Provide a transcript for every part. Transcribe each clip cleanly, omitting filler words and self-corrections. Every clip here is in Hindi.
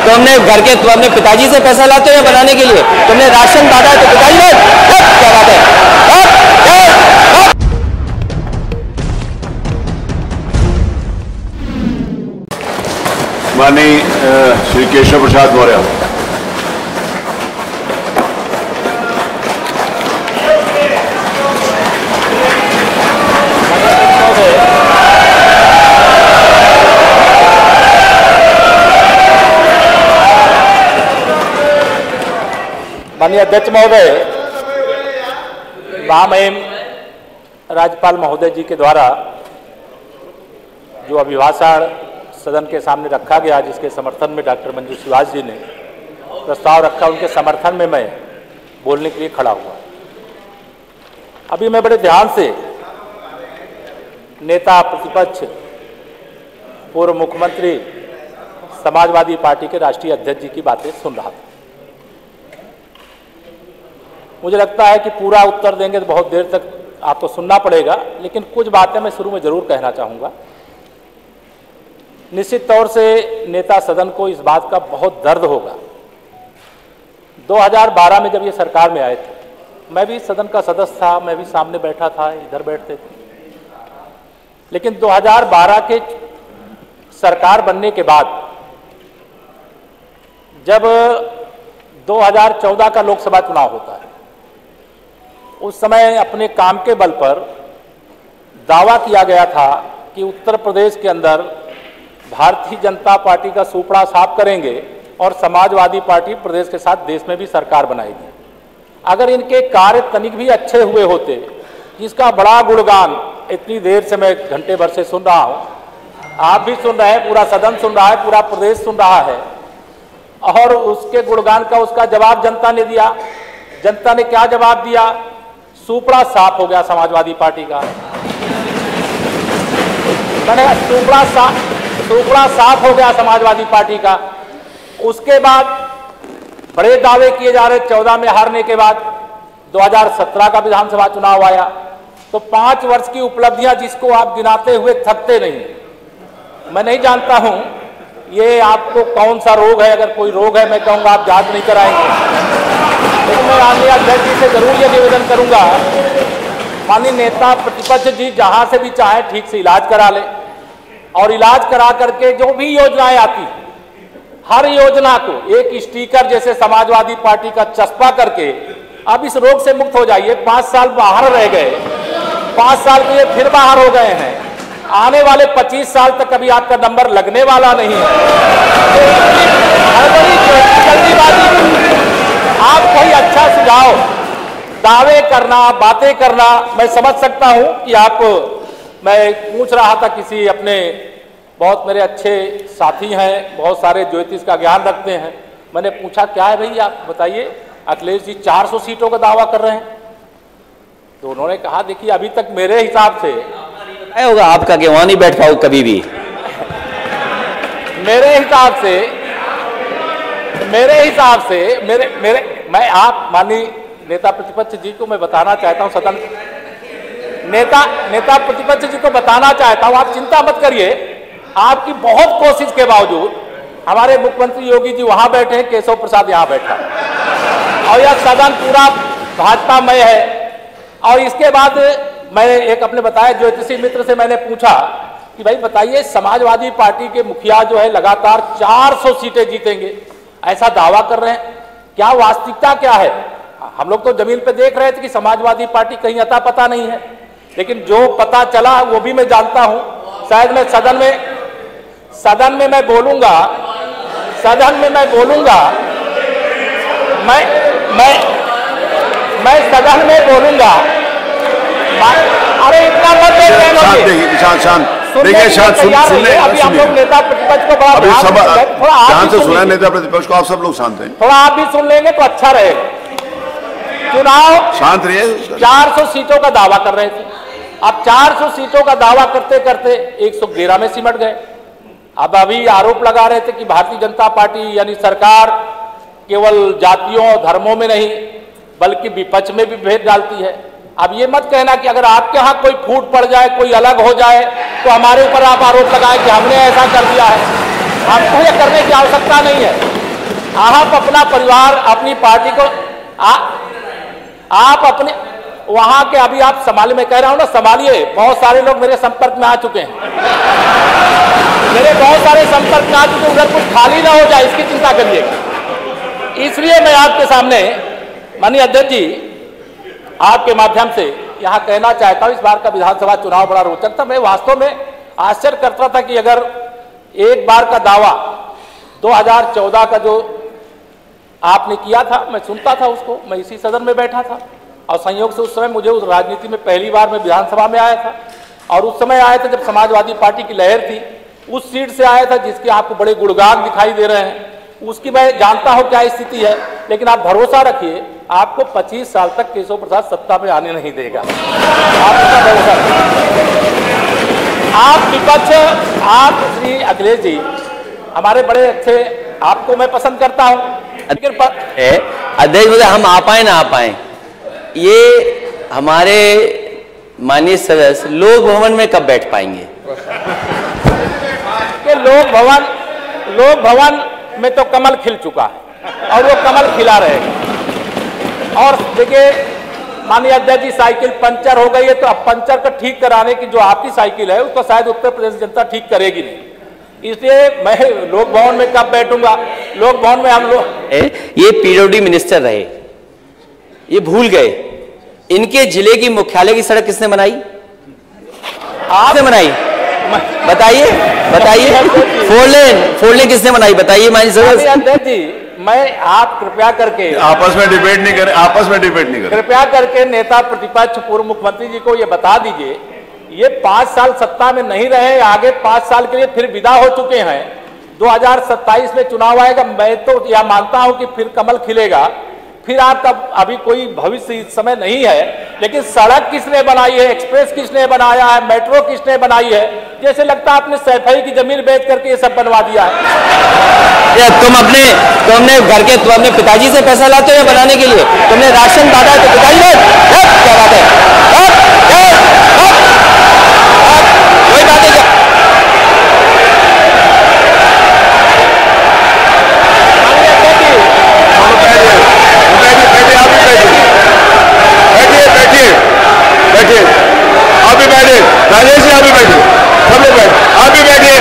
तुमने घर के अपने पिताजी से पैसा लाते हो बनाने के लिए? तुमने राशन बांटा तो पिताजी ने क्या बात है? माननीय श्री केशव प्रसाद मौर्य। माननीय अध्यक्ष महोदय, महामहिम राज्यपाल महोदय जी के द्वारा जो अभिभाषण सदन के सामने रखा गया, जिसके समर्थन में डॉक्टर मंजू सुहास जी ने प्रस्ताव रखा, उनके समर्थन में मैं बोलने के लिए खड़ा हुआ। अभी मैं बड़े ध्यान से नेता प्रतिपक्ष पूर्व मुख्यमंत्री समाजवादी पार्टी के राष्ट्रीय अध्यक्ष जी की बातें सुन रहा था। मुझे लगता है कि पूरा उत्तर देंगे तो बहुत देर तक आपको सुनना पड़ेगा, लेकिन कुछ बातें मैं शुरू में जरूर कहना चाहूँगा। निश्चित तौर से नेता सदन को इस बात का बहुत दर्द होगा। 2012 में जब ये सरकार में आए थे, मैं भी सदन का सदस्य था, मैं भी सामने बैठा था, इधर बैठते थे। लेकिन 2012 के सरकार बनने के बाद जब 2014 का लोकसभा चुनाव होता है, उस समय अपने काम के बल पर दावा किया गया था कि उत्तर प्रदेश के अंदर भारतीय जनता पार्टी का सुपड़ा साफ करेंगे और समाजवादी पार्टी प्रदेश के साथ देश में भी सरकार बनाएगी। अगर इनके कार्य तनिक भी अच्छे हुए होते, जिसका बड़ा गुणगान इतनी देर से मैं घंटे भर से सुन रहा हूँ, आप भी सुन रहे हैं, पूरा सदन सुन रहा है, पूरा प्रदेश सुन रहा है, और उसके गुणगान का उसका जवाब जनता ने दिया। जनता ने क्या जवाब दिया? सुपड़ा साफ हो गया समाजवादी पार्टी का। मैंने सुपड़ा साफ हो गया समाजवादी पार्टी का। उसके बाद बड़े दावे किए जा रहे। 14 में हारने के बाद 2017 का विधानसभा चुनाव आया, तो 5 वर्ष की उपलब्धियां जिसको आप गिनाते हुए थकते नहीं। मैं नहीं जानता हूं ये आपको कौन सा रोग है। अगर कोई रोग है, मैं कहूंगा आप जांच नहीं कराएंगे। लेकिन मैं माननीय अध्यक्ष जी से जरूर ये निवेदन करूंगा, माननीय नेता प्रतिपक्ष जी जहां से भी चाहे ठीक से इलाज करा ले, और इलाज करा करके जो भी योजनाएं आती, हर योजना को एक स्टिकर जैसे समाजवादी पार्टी का चस्पा करके अब इस रोग से मुक्त हो जाइए। 5 साल बाहर रह गए, 5 साल के लिए फिर बाहर हो गए हैं। आने वाले 25 साल तक कभी आपका नंबर लगने वाला नहीं है। आप कोई अच्छा सुझाव, दावे करना, बातें करना, मैं समझ सकता हूं कि आप, मैं पूछ रहा था किसी अपने बहुत मेरे अच्छे साथी हैं, बहुत सारे ज्योतिष का ज्ञान रखते हैं, मैंने पूछा क्या है भाई आप बताइए, अखिलेश जी 400 सीटों का दावा कर रहे हैं। तो उन्होंने कहा देखिए अभी तक मेरे हिसाब से होगा आपका कि वहां नहीं बैठ पाऊं कभी भी। मेरे हिसाब से मैं आप माननीय नेता प्रतिपक्ष जी को मैं बताना चाहता हूं, सदन नेता प्रतिपक्ष जी को बताना चाहता हूं, आप चिंता मत करिए। आपकी बहुत कोशिश के बावजूद हमारे मुख्यमंत्री योगी जी वहां बैठे हैं, केशव प्रसाद यहां बैठा, और यह सदन पूरा भाजपामय है। और इसके बाद मैं एक अपने बताया ज्योतिषी मित्र से मैंने पूछा कि भाई बताइए, समाजवादी पार्टी के मुखिया जो है लगातार 400 सीटें जीतेंगे, ऐसा दावा कर रहे हैं, क्या वास्तविकता क्या है? हम लोग तो जमीन पे देख रहे थे कि समाजवादी पार्टी कहीं अता पता नहीं है, लेकिन जो पता चला वो भी मैं जानता हूं। शायद मैं सदन में मैं बोलूंगा, मैं सदन में बोलूंगा। अरे इतना मत देखिए, शांत सुनिए। अभी हम लोग नेता प्रतिपक्ष को बड़ा ध्यान से सुना, नेता प्रतिपक्ष को आप सब लोग शांत हैं, थोड़ा आप भी सुन लेंगे तो अच्छा रहेगा। चुनाव शांत रहिए। 400 सीटों का दावा कर रहे थे, अब 400 सीटों का दावा करते करते 111 में सिमट गए। अब अभी आरोप लगा रहे थे कि भारतीय जनता पार्टी यानी सरकार केवल जातियों और धर्मों में नहीं बल्कि विपक्ष में भी भेद डालती है। अब ये मत कहना कि अगर आपके यहाँ कोई फूट पड़ जाए, कोई अलग हो जाए, तो हमारे ऊपर आप आरोप लगाएं कि हमने ऐसा कर दिया है। हमको ये करने की आवश्यकता नहीं है। आप अपना परिवार, अपनी पार्टी को आप अपने वहां के अभी आप संभालिए, मैं कह रहा हूं ना संभालिए। बहुत सारे लोग मेरे संपर्क में आ चुके हैं, मेरे बहुत सारे संपर्क में आ चुके हैं, उधर कुछ खाली ना हो जाए इसकी चिंता करिएगा। इसलिए मैं आपके सामने माननीय अध्यक्ष जी आपके माध्यम से यहां कहना चाहता हूं, इस बार का विधानसभा चुनाव बड़ा रोचक था। मैं वास्तव में आश्चर्य करता था कि अगर एक बार का दावा 2014 का जो आपने किया था, मैं सुनता था उसको, मैं इसी सदन में बैठा था और संयोग से उस समय मुझे उस राजनीति में पहली बार मैं विधानसभा में आया था और उस समय आया था जब समाजवादी पार्टी की लहर थी, उस सीट से आया था जिसके आपको बड़े गुणगान दिखाई दे रहे हैं। उसकी मैं जानता हूं क्या स्थिति है, लेकिन आप भरोसा रखिए आपको 25 साल तक केशव प्रसाद सत्ता में आने नहीं देगा। आप उसका भरोसा रखिए। आप विपक्ष, आप श्री अखिलेश जी हमारे बड़े अच्छे, आपको मैं पसंद करता हूं, लेकिन अध्यक्ष महोदय हम आ पाए ना आ पाए, ये हमारे माननीय सदस्य लोक भवन में कब बैठ पाएंगे? कि लोक भवन में तो कमल खिल चुका है और वो कमल खिला रहेगा। और देखिए माननीय अध्यक्ष जी, साइकिल पंचर हो गई है तो अब पंचर को ठीक कराने की जो आपकी साइकिल है उसको शायद उत्तर प्रदेश जनता ठीक करेगी नहीं, इसलिए मैं लोक भवन में कब बैठूंगा? लोक भवन में हम लोग, ये पीडब्ल्यूडी मिनिस्टर रहे, ये भूल गए इनके जिले की मुख्यालय की सड़क किसने बनाई? आपने बनाई? बताइए बताइए। फोर लेन किसने बनाई बताइए माननीय सदस्य? अध्यक्ष जी मैं आप कृपया करके आपस में डिबेट नहीं करें, आपस में डिबेट नहीं करें। कृपया करके नेता प्रतिपक्ष पूर्व मुख्यमंत्री जी को ये बता दीजिए, ये 5 साल सत्ता में नहीं रहे, आगे 5 साल के लिए फिर विदा हो चुके हैं। 2027 में चुनाव आएगा, मैं तो यह मानता हूं कि फिर कमल खिलेगा, फिर आपका अभी कोई भविष्य इस समय नहीं है, लेकिन सड़क किसने बनाई है, एक्सप्रेस किसने बनाया है, मेट्रो किसने बनाई है? जैसे लगता है आपने सैफई की जमीन बेच करके ये सब बनवा दिया है। तुम अपने घर के, तुम अपने पिताजी से पैसा लाते हो या बनाने के लिए? तुमने राशन बांटा है तो पिताजी ने क्या बात है? कोई बात है क्या? बैठिए, आप भी बैठिए, राजेश जी आप भी बैठिए, सब लोग बैठे, आप भी बैठिए,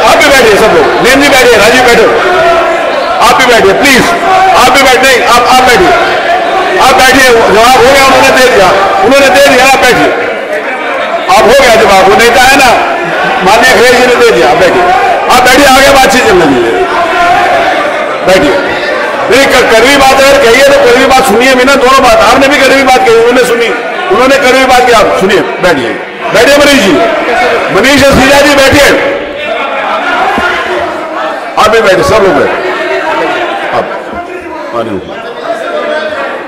आप भी बैठिए, सब लोग, नेम जी बैठिए, राजीव बैठो, आप भी बैठिए प्लीज, आप भी बैठे, आप बैठिए, आप बैठिए, जवाब हो गया, उन्होंने दे दिया, आप बैठिए, आप हो गया जवाब, वो नेता है ना माननीय अखिलेश जी ने दे दिया, आप बैठिए, आगे बातचीत चलने दीजिए, बैठिए। नहीं कड़वी बात अगर कही है तो कड़वी बात सुनिए भी ना, दोनों बात, आपने भी कड़वी बात कही, उन्होंने सुनी, उन्होंने कड़वी बात की, आप सुनिए, बैठिए मनीष जी, मनीष सीजा जी बैठिए, आप भी बैठे, सब लोग बैठे।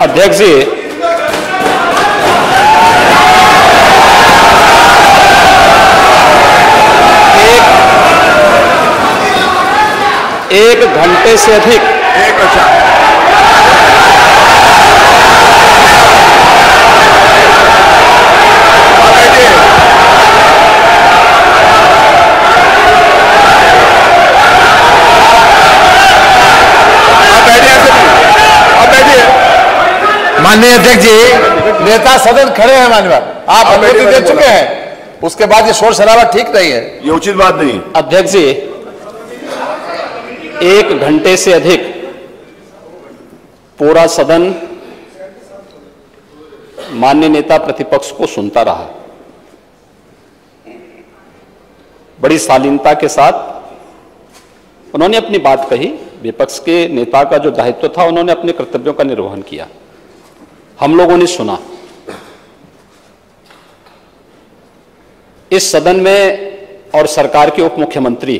अध्यक्ष जी, एक घंटे से अधिक माननीय अध्यक्ष जी, नेता सदन खड़े हैं, माननीय आप अनुमति दे चुके हैं, उसके बाद ये शोर शराबा ठीक नहीं है, ये उचित बात नहीं। अध्यक्ष जी, 1 घंटे से अधिक पूरा सदन माननीय नेता प्रतिपक्ष को सुनता रहा। बड़ी शालीनता के साथ उन्होंने अपनी बात कही। विपक्ष के नेता का जो दायित्व था, उन्होंने अपने कर्तव्यों का निर्वहन किया। हम लोगों ने सुना। इस सदन में और सरकार के उप मुख्यमंत्री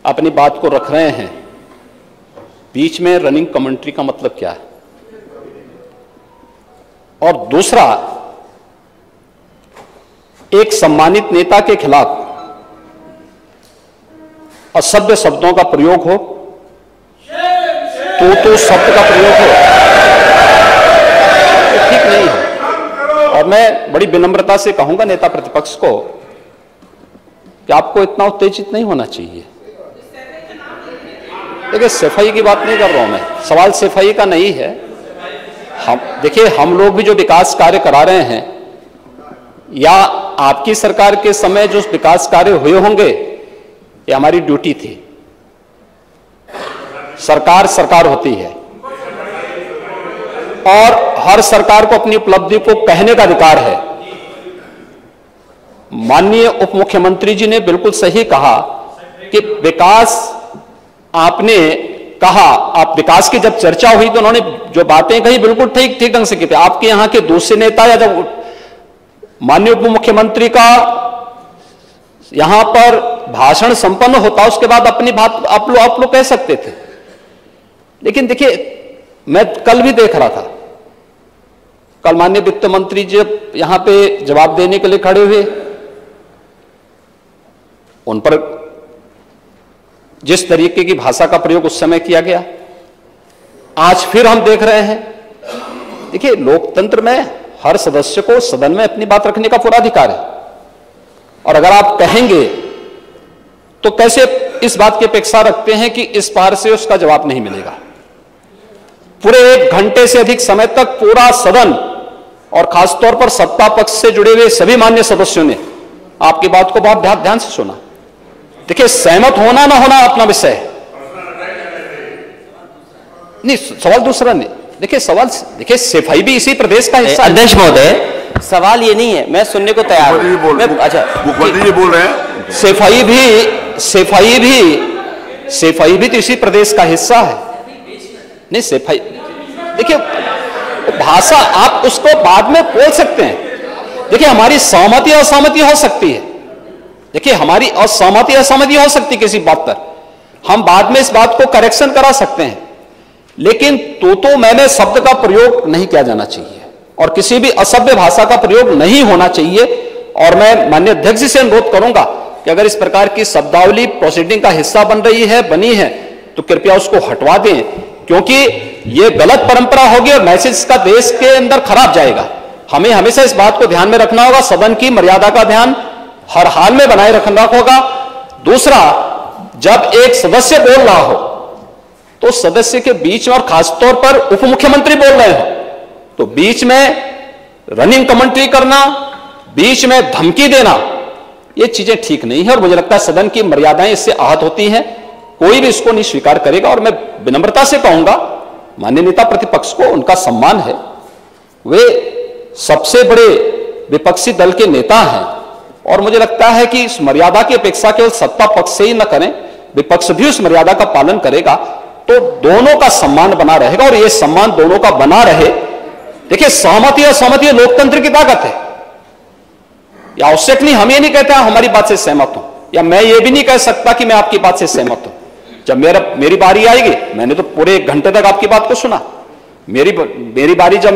अपनी बात को रख रहे हैं, बीच में रनिंग कमेंट्री का मतलब क्या है? और दूसरा, एक सम्मानित नेता के खिलाफ असभ्य शब्दों का प्रयोग हो, तो शब्द का प्रयोग हो, तो ठीक नहीं है। और मैं बड़ी विनम्रता से कहूंगा नेता प्रतिपक्ष को कि आपको इतना उत्तेजित नहीं होना चाहिए। देखिए सफाई की बात नहीं कर रहा हूं मैं, सवाल सफाई का नहीं है। देखिए हम लोग भी जो विकास कार्य करा रहे हैं या आपकी सरकार के समय जो विकास कार्य हुए होंगे, ये हमारी ड्यूटी थी। सरकार सरकार होती है और हर सरकार को अपनी उपलब्धि को कहने का अधिकार है। माननीय उप मुख्यमंत्री जी ने बिल्कुल सही कहा कि विकास, आपने कहा, आप विकास की जब चर्चा हुई तो उन्होंने जो बातें कही बिल्कुल ठीक ढंग से की थी। आपके यहां के दूसरे नेता या जब माननीय उप मुख्यमंत्री का यहां पर भाषण संपन्न होता, उसके बाद अपनी बात आप लोग कह सकते थे। लेकिन देखिए मैं कल भी देख रहा था, कल माननीय वित्त मंत्री जब यहां पे जवाब देने के लिए खड़े हुए, उन पर जिस तरीके की भाषा का प्रयोग उस समय किया गया, आज फिर हम देख रहे हैं। देखिए लोकतंत्र में हर सदस्य को सदन में अपनी बात रखने का पूरा अधिकार है, और अगर आप कहेंगे तो कैसे इस बात की अपेक्षा रखते हैं कि इस पार से उसका जवाब नहीं मिलेगा। पूरे 1 घंटे से अधिक समय तक पूरा सदन और खासतौर पर सत्ता पक्ष से जुड़े हुए सभी मान्य सदस्यों ने आपकी बात को बहुत ध्यान से सुना। देखिए सहमत होना ना होना अपना विषय है, नहीं सवाल दूसरा नहीं। देखिए सवाल, देखिए सफाई भी इसी प्रदेश का हिस्सा है। अध्यक्ष महोदय सवाल ये नहीं है, मैं सुनने को तैयार हूं। अच्छा मुख्यमंत्री जी बोल रहे हैं, सफाई भी तो इसी प्रदेश का हिस्सा है। नहीं सफाई, देखिए भाषा आप उसको बाद में बोल सकते हैं। देखिए हमारी सहमति असहमति हो सकती है, देखिए हमारी असहमति असहमति हो सकती है किसी बात पर, हम बाद में इस बात को करेक्शन करा सकते हैं। लेकिन तो मैंने शब्द का प्रयोग नहीं किया जाना चाहिए और किसी भी असभ्य भाषा का प्रयोग नहीं होना चाहिए। और मैं माननीय अध्यक्ष जी से अनुरोध करूंगा कि अगर इस प्रकार की शब्दावली प्रोसीडिंग का हिस्सा बनी है तो कृपया उसको हटवा दें, क्योंकि यह गलत परंपरा होगी और मैसेज का देश के अंदर खराब जाएगा। हमें हमेशा इस बात को ध्यान में रखना होगा, सदन की मर्यादा का ध्यान हर हाल में बनाए रखना होगा। दूसरा, जब एक सदस्य बोल रहा हो तो सदस्य के बीच में, और खासतौर पर उप मुख्यमंत्री बोल रहे हो, तो बीच में रनिंग कमेंट्री करना, बीच में धमकी देना, ये चीजें ठीक नहीं है और मुझे लगता है सदन की मर्यादाएं इससे आहत होती हैं। कोई भी इसको नहीं स्वीकार करेगा और मैं विनम्रता से कहूंगा माननीय नेता प्रतिपक्ष को, उनका सम्मान है, वे सबसे बड़े विपक्षी दल के नेता हैं और मुझे लगता है कि इस मर्यादा की अपेक्षा केवल सत्ता पक्ष से ही न करें, विपक्ष भी उस मर्यादा का पालन करेगा तो दोनों का सम्मान बना रहेगा और यह सम्मान दोनों का बना रहे। देखिए सहमति असहमति लोकतंत्र की ताकत है, यह आवश्यक नहीं, हम ये नहीं कहते हमारी बात से सहमत हूं, या मैं ये भी नहीं कह सकता कि मैं आपकी बात से सहमत हूं। जब मेरी बारी आएगी, मैंने तो पूरे 1 घंटे तक आपकी बात को सुना, मेरी बारी जब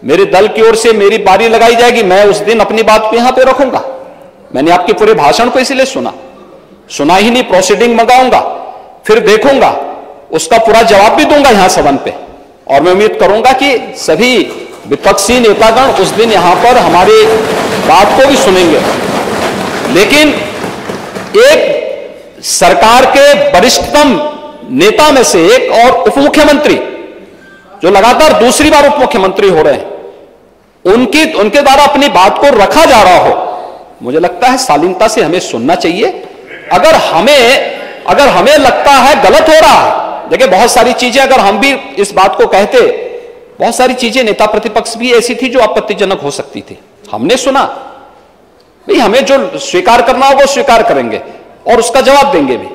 मेरे दल की ओर से मेरी बारी लगाई जाएगी, मैं उस दिन अपनी बात को यहां पे रखूंगा। मैंने आपके पूरे भाषण को इसलिए सुना ही नहीं, प्रोसीडिंग मंगाऊंगा, फिर देखूंगा, उसका पूरा जवाब भी दूंगा यहां सदन पे, और मैं उम्मीद करूंगा कि सभी विपक्षी नेतागण उस दिन यहां पर हमारी बात को भी सुनेंगे। लेकिन एक सरकार के वरिष्ठतम नेता में से एक और उप मुख्यमंत्री जो लगातार दूसरी बार उप मुख्यमंत्री हो रहे हैं, उनके द्वारा अपनी बात को रखा जा रहा हो, मुझे लगता है शालीनता से हमें सुनना चाहिए। अगर हमें लगता है गलत हो रहा है, देखिए बहुत सारी चीजें अगर हम भी इस बात को कहते, बहुत सारी चीजें नेता प्रतिपक्ष भी ऐसी थी जो आपत्तिजनक हो सकती थी, हमने सुना, भाई हमें जो स्वीकार करना होगा वो स्वीकार करेंगे और उसका जवाब देंगे भी,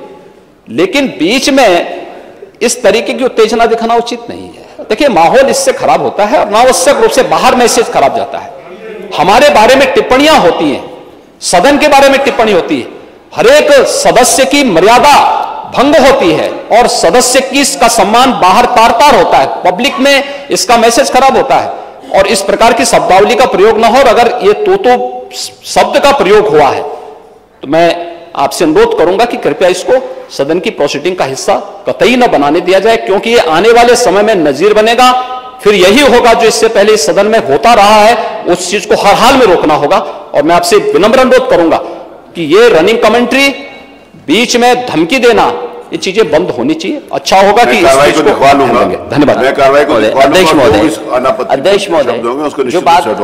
लेकिन बीच में इस तरीके की उत्तेजना दिखाना उचित नहीं है। देखिए माहौल इससे खराब होता है और अनावश्यक रूप से बाहर मैसेज खराब जाता है। हमारे बारे में टिप्पणियां होती हैं, सदन के बारे में टिप्पणी होती है, हर एक सदस्य की मर्यादा भंग होती है और सदस्य की इसका सम्मान बाहर तार तार होता है, पब्लिक में इसका मैसेज खराब होता है और इस प्रकार की शब्दावली का प्रयोग ना हो। और अगर ये तो शब्द का प्रयोग हुआ है तो मैं आपसे अनुरोध करूंगा कि कृपया इसको सदन की प्रोसीडिंग का हिस्सा कतई न बनाने दिया जाए, क्योंकि ये आने वाले समय में नजीर बनेगा। फिर यही होगा जो इससे पहले इस सदन में होता रहा है, उस चीज को हर हाल में रोकना होगा। और मैं आपसे विनम्र अनुरोध करूंगा कि ये रनिंग कमेंट्री, बीच में धमकी देना, ये चीजें बंद होनी चाहिए। अच्छा होगा कि कार्रवाई को दिखवा लूंगा। धन्यवाद। मैं कार्रवाई को दिखवा लूंगा। अध्यक्ष महोदय,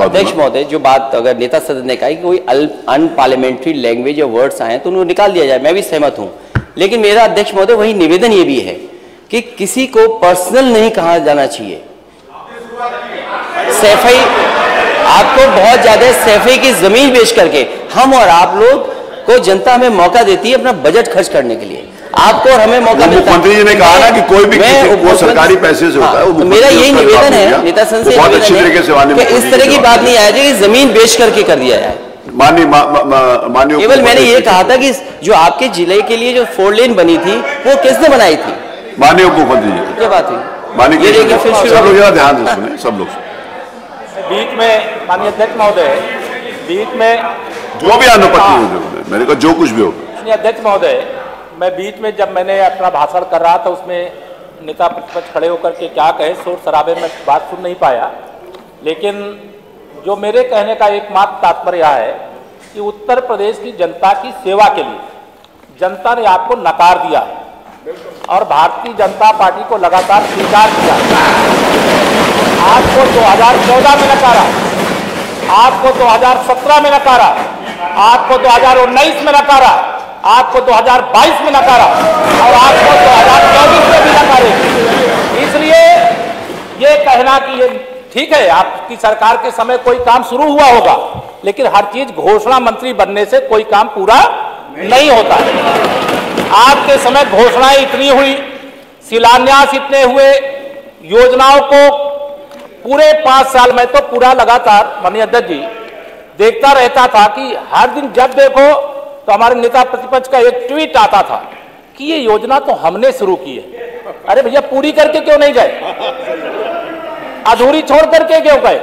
अध्यक्ष महोदय, जो बात अगर नेता सदन ने कहा कि कोई अनपार्लियामेंट्री लैंग्वेज या वर्ड्स आए तो उनको निकाल दिया जाए, मैं भी सहमत हूं। लेकिन मेरा अध्यक्ष महोदय वही निवेदन ये भी है कि किसी को पर्सनल नहीं कहा जाना चाहिए। सैफई, आपको बहुत ज्यादा सैफई की जमीन बेच करके हम और आप लोग को जनता हमें मौका देती है अपना बजट खर्च करने के लिए, आपको और हमें मौका मिलता है। मुख्यमंत्री जी ने कहा ना कि कोई भी वो सरकारी पैसे से होता है। तो मेरा यही निवेदन है नेता संसद से, बहुत अच्छी तरीके से इस तरह की बात नहीं आए कि जमीन बेच करके कर दिया जाए। माननीय केवल मैंने ये कहा था कि जो आपके जिले के लिए जो 4 लेन बनी थी वो किसने बनाई थी? माननीय उप मुख्यमंत्री जी। क्या बात हुई? माननीय सब लोग जरा ध्यान से सुने, सब लोग बीच में माननीय अध्यक्ष महोदय, बीच में जो भी अनुपत्ति हो, मैंने कहा जो कुछ भी हो। अध्यक्ष महोदय, मैं बीच में जब मैंने अपना भाषण कर रहा था उसमें नेता प्रतिपक्ष खड़े होकर के क्या कहे, शोर शराबे में बात सुन नहीं पाया। लेकिन जो मेरे कहने का एकमात्र तात्पर्य है कि उत्तर प्रदेश की जनता की सेवा के लिए जनता ने आपको नकार दिया है और भारतीय जनता पार्टी को लगातार स्वीकार किया। आपको 2014 में नकारा, आपको 2017 में नकारा, आपको 2019 में नकारा, आपको 2022 में नकारा और आपको 2024 में भी नकारेगी। इसलिए ये कहना कि ये ठीक है, आपकी सरकार के समय कोई काम शुरू हुआ होगा, लेकिन हर चीज घोषणा मंत्री बनने से कोई काम पूरा नहीं होता है। आपके समय घोषणाएं इतनी हुई, शिलान्यास इतने हुए, योजनाओं को पूरे 5 साल में तो पूरा लगातार माननीय अध्यक्ष जी देखता रहता था कि हर दिन जब देखो तो हमारे नेता प्रतिपक्ष का एक ट्वीट आता था कि ये योजना तो हमने शुरू की है। अरे भैया, पूरी करके क्यों नहीं गए? अधूरी छोड़ करके क्यों गए?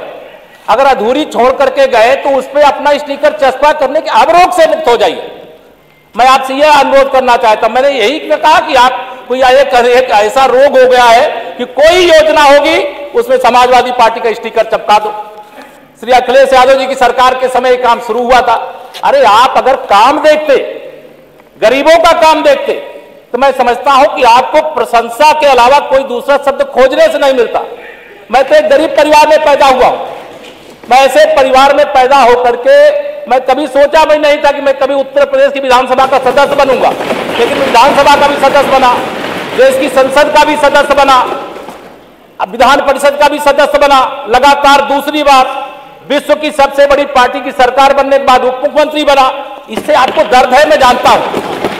अगर अधूरी छोड़ करके गए तो उस पर अपना स्टिकर चस्पा करने के अवरोध से मुक्त हो जाइए। मैं आपसे यह अनुरोध करना चाहता हूं। मैंने यही कहा कि आप कोई एक ऐसा रोग हो गया है कि कोई योजना होगी उसमें समाजवादी पार्टी का स्टिकर चिपका दो। श्री अखिलेश यादव जी की सरकार के समय काम शुरू हुआ था। अरे आप अगर काम देखते, गरीबों का काम देखते, तो मैं समझता हूं कि आपको प्रशंसा के अलावा कोई दूसरा शब्द खोजने से नहीं मिलता। मैं तो एक गरीब परिवार में पैदा हुआ हूं। मैं ऐसे परिवार में पैदा होकर के मैं कभी सोचा भी नहीं था कि मैं कभी उत्तर प्रदेश की विधानसभा का सदस्य बनूंगा, लेकिन विधानसभा का भी सदस्य बना, देश की संसद का भी सदस्य बना, अब विधान परिषद का भी सदस्य बना, लगातार दूसरी बार विश्व की सबसे बड़ी पार्टी की सरकार बनने के बाद उप मुख्यमंत्री बना। इससे आपको दर्द है, मैं जानता हूं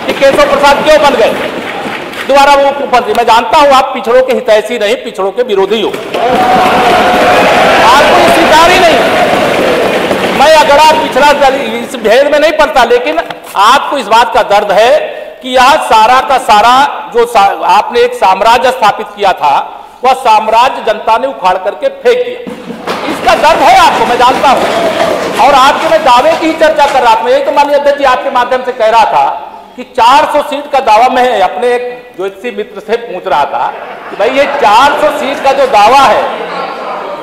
कि केशव प्रसाद क्यों बन गए दोबारा वो उप मुख्यमंत्री। मैं जानता हूं आप पिछड़ों के हितैषी नहीं, पिछड़ों के विरोधी हो, आपको स्वीकार ही नहीं। मैं अगर आप पिछड़ा इस भेद में नहीं पड़ता, लेकिन आपको इस बात का दर्द है कि यह सारा का सारा जो आपने एक साम्राज्य स्थापित किया था, वह साम्राज्य जनता ने उखाड़ करके फेंक दिया। इसका दर्द है आपको, मैं जानता हूं। और आपके मैं दावे की ही चर्चा कर रहा था। मैं यही तो माननीय अध्यक्ष जी आपके माध्यम से कह रहा था कि 400 सीट का दावा मैं अपने एक ज्योतिषी मित्र से पूछ रहा था कि भाई ये 400 सीट का जो दावा है,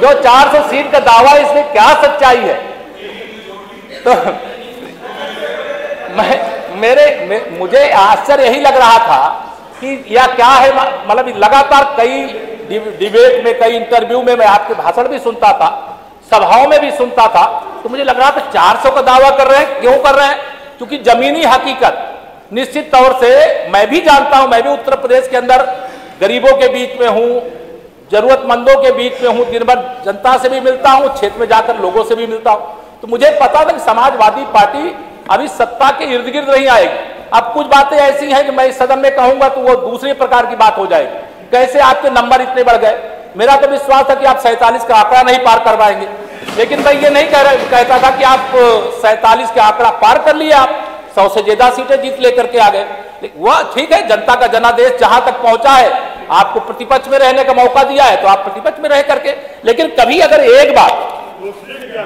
जो 400 सीट का दावा है, इसमें क्या सच्चाई है? तो मुझे आश्चर्य यही लग रहा था कि या क्या है, मतलब लगातार कई डिबेट में, कई इंटरव्यू में मैं आपके भाषण भी सुनता था, सभाओं में भी सुनता था, तो मुझे लग रहा था 400 का दावा कर रहे हैं। क्यों कर रहे हैं? क्योंकि जमीनी हकीकत निश्चित तौर से मैं भी जानता हूं, मैं भी उत्तर प्रदेश के अंदर गरीबों के बीच में हूं, जरूरतमंदों के बीच में हूं, दिन भर जनता से भी मिलता हूं, क्षेत्र में जाकर लोगों से भी मिलता हूं। तो मुझे पता था कि समाजवादी पार्टी अभी सत्ता के इर्द गिर्द नहीं आएगी। अब कुछ बातें ऐसी हैं कि मैं इस सदन में कहूंगा तो वो दूसरे प्रकार की बात हो जाएगी। कैसे आपके नंबर इतने बढ़ गए? मेरा तो विश्वास था कि आप 47 का आंकड़ा नहीं पार कर पाएंगे, लेकिन मैं ये नहीं कहता था कि आप 47 का आंकड़ा पार कर लिए, आप 100 से ज्यादा सीटें जीत लेकर के आ गए। वह ठीक है, जनता का जनादेश जहां तक पहुंचा है, आपको प्रतिपक्ष में रहने का मौका दिया है तो आप प्रतिपक्ष में रह करके, लेकिन कभी अगर एक बात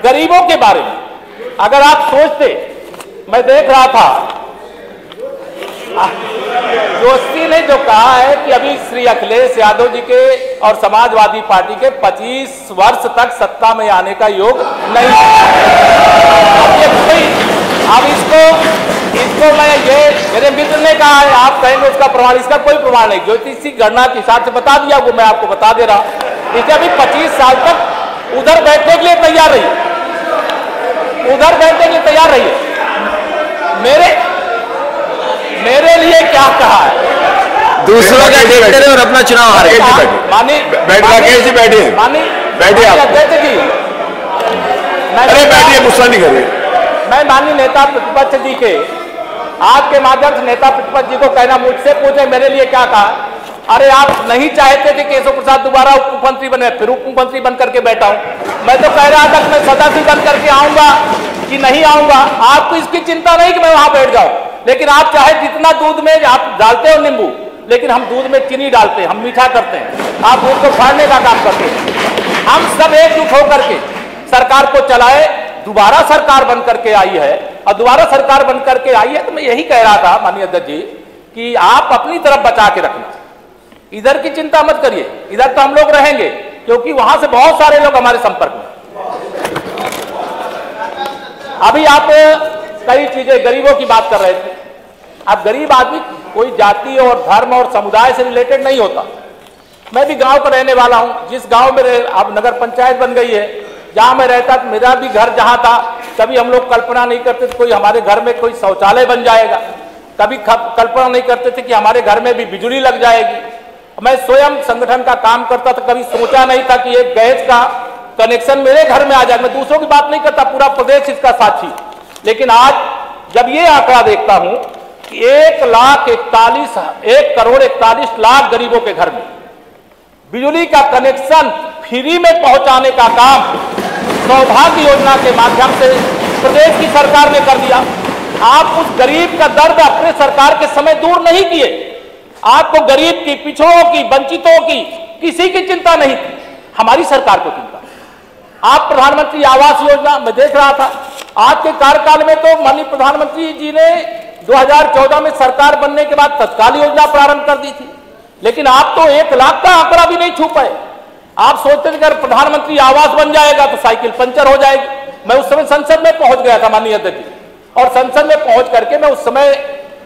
गरीबों के बारे में अगर आप सोचते, मैं देख रहा था जोशी ने जो कहा है कि अभी श्री अखिलेश यादव जी के और समाजवादी पार्टी के 25 वर्ष तक सत्ता में आने का योग नहीं है। अब इसको इसको मैं ये मेरे मित्र ने कहा है, आप कहेंगे उसका प्रमाण, इसका कोई प्रमाण नहीं। ज्योतिषी गणना के हिसाब से बता दिया, वो मैं आपको बता दे रहा। इसे अभी 25 साल तक उधर बैठने के लिए तैयार रही, उधर बैठने के लिए तैयार रही है। मेरे लिए क्या कहा है, दूसरों का देखते रहे और अपना चुनाव हारे। मानी बैठिए बैठिए बैठिए आप। अध्यक्ष जी, अरे बैठिए, गुस्सा नहीं करिए। मैं माननीय नेता प्रतिपक्ष जी के आपके माध्यम से नेता प्रतिपक्ष जी को कहना, मुझसे पूछे मेरे लिए क्या कहा। अरे आप नहीं चाहते थे केशव प्रसाद दोबारा उप मुख्यमंत्री बने, फिर उप मुख्यमंत्री बन करके बैठा हूं। मैं तो कह रहा था कि मैं सदाशिव बन करके आऊंगा कि नहीं आऊंगा। आपको इसकी चिंता नहीं कि मैं वहां बैठ जाऊं, लेकिन आप चाहे जितना दूध में आप डालते हो नींबू, लेकिन हम दूध में चीनी डालते हैं, हम मीठा करते हैं, आप दूध को फाड़ने का काम करते हैं। हम सब एकजुट होकर के सरकार को चलाए। दोबारा सरकार बन करके आई है, और दोबारा सरकार बन करके आई है तो मैं यही कह रहा था माननीय अध्यक्ष जी कि आप अपनी तरफ बचा के रखना, इधर की चिंता मत करिए। इधर तो हम लोग रहेंगे, क्योंकि वहां से बहुत सारे लोग हमारे संपर्क में। अभी आप कई चीजें, गरीबों की बात कर रहे थे। अब गरीब आदमी कोई जाति और धर्म और समुदाय से रिलेटेड नहीं होता। मैं भी गांव का रहने वाला हूं। जिस गांव में अब नगर पंचायत बन गई है, जहां मैं रहता, मेरा भी घर जहां था, कभी हम लोग कल्पना नहीं करते थे कोई हमारे घर में कोई शौचालय बन जाएगा, कभी कल्पना नहीं करते थे कि हमारे घर में भी बिजली लग जाएगी। मैं स्वयं संगठन का काम करता था, कभी सोचा नहीं था कि एक गैस का कनेक्शन मेरे घर में आ जाएगा। मैं दूसरों की बात नहीं करता, पूरा प्रदेश इसका साक्षी। लेकिन आज जब ये आंकड़ा देखता हूं कि 1 करोड़ 41 लाख गरीबों के घर में बिजली का कनेक्शन फ्री में पहुंचाने का काम सौभाग्य योजना के माध्यम से प्रदेश की सरकार ने कर दिया। आप उस गरीब का दर्द अपने सरकार के समय दूर नहीं किए। आपको गरीब की, पिछड़ों की, वंचितों की किसी की चिंता नहीं थी, हमारी सरकार को चिंता। आप प्रधानमंत्री आवास योजना में देख रहा था, आज के कार्यकाल में तो माननीय प्रधानमंत्री जी ने 2014 में सरकार बनने के बाद तत्काल योजना प्रारंभ कर दी थी, लेकिन आप तो 1 लाख का आंकड़ा भी नहीं छू पाए। आप सोचते थे अगर प्रधानमंत्री आवास बन जाएगा तो साइकिल पंचर हो जाएगी। मैं उस समय संसद में पहुंच गया था माननीय अध्यक्ष, और संसद में पहुंच करके मैं उस समय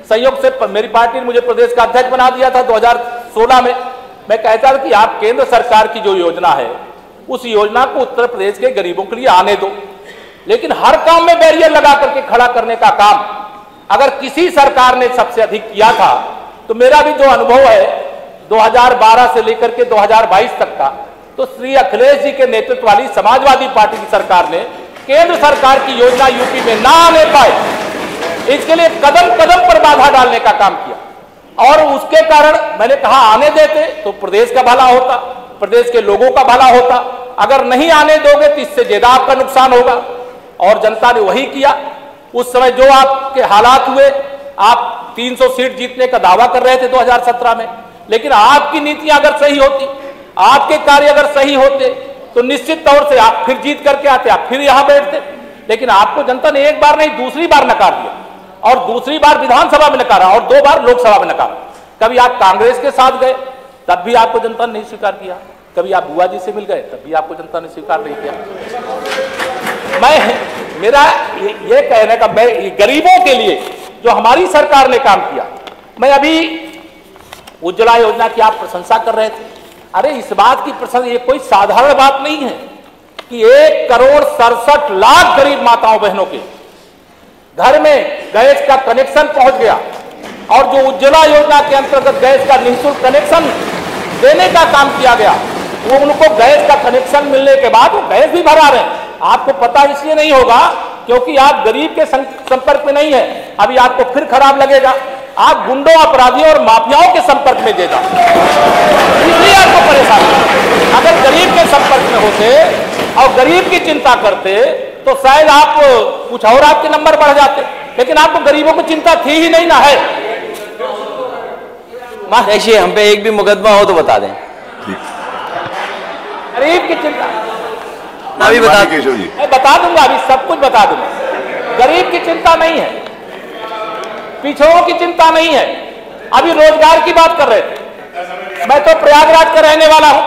संयोग से मेरी पार्टी ने मुझे प्रदेश का अध्यक्ष बना दिया था 2016 में। मैं कहता था कि आप केंद्र सरकार की जो योजना है उस योजना को उत्तर प्रदेश के गरीबों के लिए आने दो, लेकिन हर काम में बैरियर लगा करके खड़ा करने का काम अगर किसी सरकार ने सबसे अधिक किया था तो मेरा भी जो अनुभव है 2012 से लेकर के 2022 तक का, तो श्री अखिलेश जी के नेतृत्व वाली समाजवादी पार्टी की सरकार ने केंद्र सरकार की योजना यूपी में ना आने पाए, इसके लिए कदम कदम पर बाधा डालने का काम किया। और उसके कारण मैंने कहा आने देते तो प्रदेश का भला होता, प्रदेश के लोगों का भला होता। अगर नहीं आने दोगे तो इससे ज्यादा आपका नुकसान होगा, और जनता ने वही किया। उस समय जो आपके हालात हुए, आप 300 सीट जीतने का दावा कर रहे थे 2017 में, लेकिन आपकी नीतियां अगर सही होती, आपके कार्य अगर सही होते तो निश्चित तौर से आप फिर जीत करके आते, आप फिर यहां बैठते। लेकिन आपको जनता ने एक बार नहीं दूसरी बार नकार दिया, और दूसरी बार विधानसभा में नकारा, और 2 बार लोकसभा में नकारा। कभी आप कांग्रेस के साथ गए तब भी आपको जनता ने नहीं स्वीकार किया, कभी आप बुआ जी से मिल गए तब भी आपको जनता ने स्वीकार नहीं किया। मेरा ये कहने का, मैं गरीबों के लिए जो हमारी सरकार ने काम किया, मैं अभी उज्ज्वला योजना की आप प्रशंसा कर रहे थे। अरे इस बात की प्रशंसा, ये कोई साधारण बात नहीं है कि 1 करोड़ 67 लाख गरीब माताओं बहनों के घर में गैस का कनेक्शन पहुंच गया, और जो उज्ज्वला योजना के अंतर्गत गैस का निःशुल्क कनेक्शन देने का काम किया गया, वो उनको गैस का कनेक्शन मिलने के बाद वो गैस भी भरा रहे हैं। आपको पता इसलिए नहीं होगा क्योंकि आप गरीब के संपर्क में नहीं है। अभी आपको फिर खराब लगेगा, आप गुंडों, अपराधियों और माफियाओं के संपर्क में देगा, इसलिए आपको परेशानी। अगर गरीब के संपर्क में होते और गरीब की चिंता करते तो शायद आप कुछ और आपके नंबर बढ़ जाते, लेकिन आपको गरीबों की चिंता थी ही नहीं ना है। देखिए, हम पे एक भी मुकदमा हो तो बता दें। गरीब की चिंता अभी बता, मैं बता दूंगा, अभी सब कुछ बता दूंगा। गरीब की चिंता नहीं है, पिछड़ों की चिंता नहीं है। अभी रोजगार की बात कर रहे थे, मैं तो प्रयागराज का रहने वाला हूं।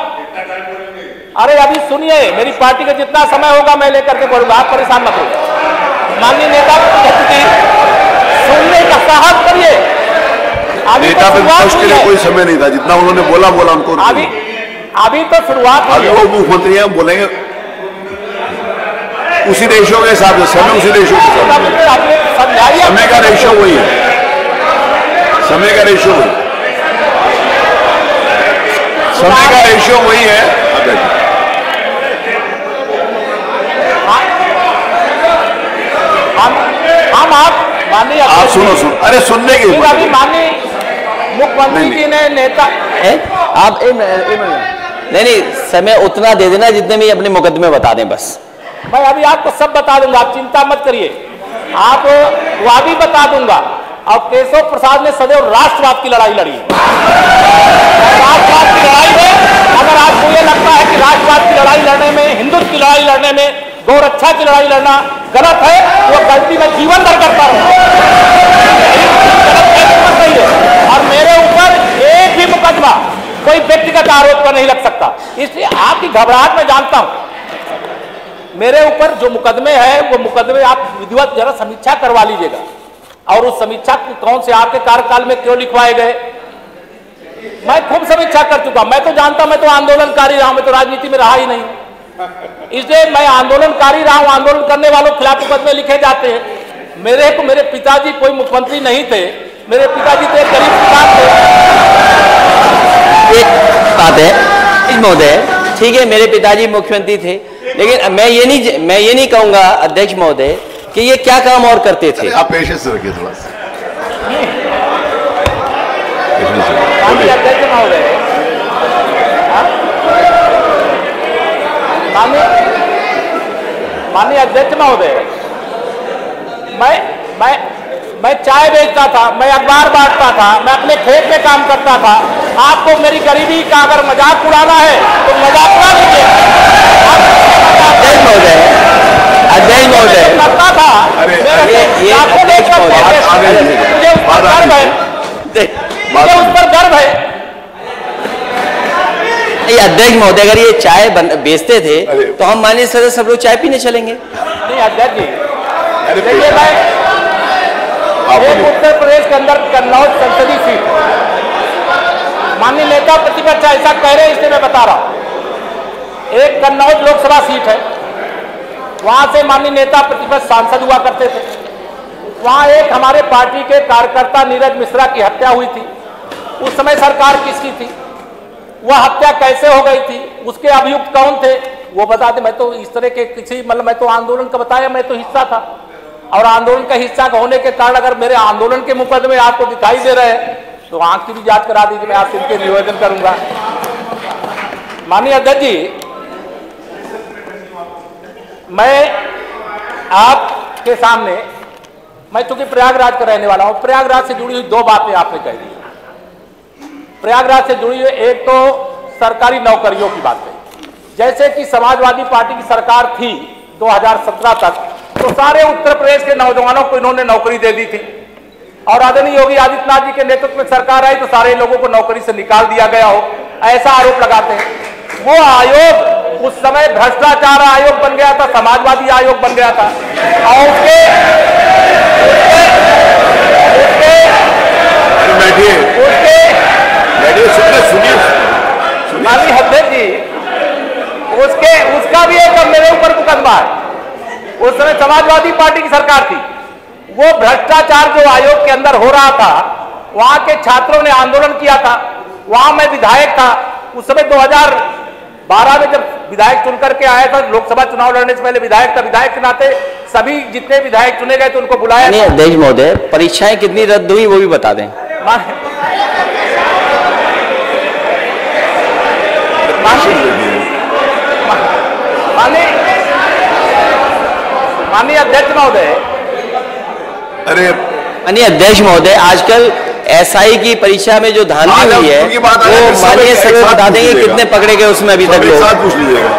अरे अभी सुनिए, मेरी पार्टी का जितना समय होगा मैं लेकर के बोलूंगा, आप परेशान मत हो। माननीय नेता सुनने का साहस करिए। नेता प्रतिपक्ष के लिए कोई समय नहीं था, जितना उन्होंने बोला उनको। अभी तो शुरुआत हुई है। वो मुख्यमंत्री हैं, बोलेंगे उसी रेशियो के हिसाब से, समय उसी रेशियो के हिसाब से, समय का रेशियो वही है, समय का रेशियो वही, समय का रेशियो वही है। हम आप माननीय, आप सुनो, अरे सुनने की अभी माननीय मुख्यमंत्री जी ने नेता आप नहीं, समय उतना दे देना जितने में अपने मुकदमे बता दें बस। मैं अभी आपको सब बता दूंगा, आप चिंता मत करिए। आप वह भी बता दूंगा। और केशव प्रसाद ने सदैव राष्ट्रवाद की लड़ाई लड़ी है। राष्ट्रवाद की लड़ाई में अगर आपको ये लगता है कि राष्ट्रवाद की लड़ाई लड़ने में, हिंदुत्व की लड़ाई लड़ने में, गौरक्षा की लड़ाई लड़ना गलत है, वो गलती में जीवन भर करता हूं। और मेरे ऊपर एक भी मुकदमा कोई व्यक्तिगत आरोप पर नहीं लग सकता, इसलिए आपकी घबराहट में जानता हूं। मेरे ऊपर जो मुकदमे हैं वो मुकदमे आप विधिवत जरा समीक्षा करवा लीजिएगा, और उस समीक्षा कौन से आपके कार्यकाल में क्यों लिखवाए गए, मैं खूब समीक्षा कर चुका। मैं तो जानता हूं, मैं तो आंदोलनकारी रहा हूं, मैं तो राजनीति में रहा ही नहीं, इसलिए मैं आंदोलनकारी रहा हूं। आंदोलन करने वालों के खिलाफ मुकदमे लिखे जाते हैं। मेरे पिताजी कोई मुख्यमंत्री नहीं थे, मेरे पिताजी तो एक गरीब किसान थे। एक बात है महोदय, ठीक है, मेरे पिताजी मुख्यमंत्री थे, लेकिन मैं ये नहीं कहूंगा अध्यक्ष महोदय कि ये क्या काम और करते थे। आप पेशेंस रखिए थोड़ा सा। अध्यक्ष महोदय, माननीय अध्यक्ष महोदय, मैं चाय बेचता था, मैं अखबार बांटता था, मैं अपने खेत में काम करता था। आपको मेरी गरीबी का अगर मजाक उड़ाना है तो मजाक उड़ा लीजिए। अध्यक्ष महोदय करता था, मुझे उस पर गर्व है। अध्यक्ष महोदय, अगर ये चाय बेचते थे तो हम माननीय सदस्य सब लोग चाय पीने चलेंगे। नहीं अध्यक्ष जी, देखिए मैं उत्तर प्रदेश के अंदर कन्नौज संसदीय सीट, माननीय नेता प्रतिपक्ष ऐसा कह रहे हैं इसलिए मैं बता रहा हूं। एक कन्नौज लोकसभा सीट है, वहां से माननीय नेता प्रतिपक्ष सांसद हुआ करते थे। वहां एक हमारे पार्टी के कार्यकर्ता नीरज मिश्रा की हत्या हुई थी। उस समय सरकार किसकी थी, वह हत्या कैसे हो गई थी, उसके अभियुक्त कौन थे, वो बता दे। मैं तो इस तरह के किसी मैं तो आंदोलन का बताया, मैं तो हिस्सा था, और आंदोलन का हिस्सा होने के कारण अगर मेरे आंदोलन के मुकदमे आपको दिखाई दे रहे हैं तो आंख की भी जांच करा दीजिए, मैं आपसे इनके निवेदन करूंगा। माननीय अध्यक्ष जी, मैं आपके सामने, मैं चूंकि प्रयागराज का रहने वाला हूं, प्रयागराज से जुड़ी हुई दो बातें आपने कह दी। प्रयागराज से जुड़ी हुई एक तो सरकारी नौकरियों की बात है। जैसे कि समाजवादी पार्टी की सरकार थी 2017 तक, तो सारे उत्तर प्रदेश के नौजवानों को इन्होंने नौकरी दे दी थी, और आदरणीय योगी आदित्यनाथ जी के नेतृत्व में सरकार आई तो सारे लोगों को नौकरी से निकाल दिया गया हो, ऐसा आरोप लगाते हैं। वो आयोग उस समय भ्रष्टाचार आयोग बन गया था, समाजवादी आयोग बन गया था, और उसके अध्यक्ष जी, उसका भी एक मेरे ऊपर मुकदमा है। उस समय समाजवादी पार्टी की सरकार थी, वो भ्रष्टाचार जो आयोग के अंदर हो रहा था, वहां के छात्रों ने आंदोलन किया था, वहां मैं विधायक था। उस समय 2012 में जब विधायक चुनकर के आया था, लोकसभा चुनाव लड़ने से पहले विधायक था, विधायक के नाते सभी जितने विधायक चुने गए तो उनको बुलाया। नहीं अध्यक्ष महोदय, परीक्षाएं कितनी रद्द हुई वो भी बता दें। माननीय अध्यक्ष महोदय, माननीय अध्यक्ष महोदय, आजकल एसआई की परीक्षा में जो धांधली हुई है वो माननीय सदस्य बता देंगे कितने पकड़े गए उसमें अभी तक लोग। पूछ लीजिएगा।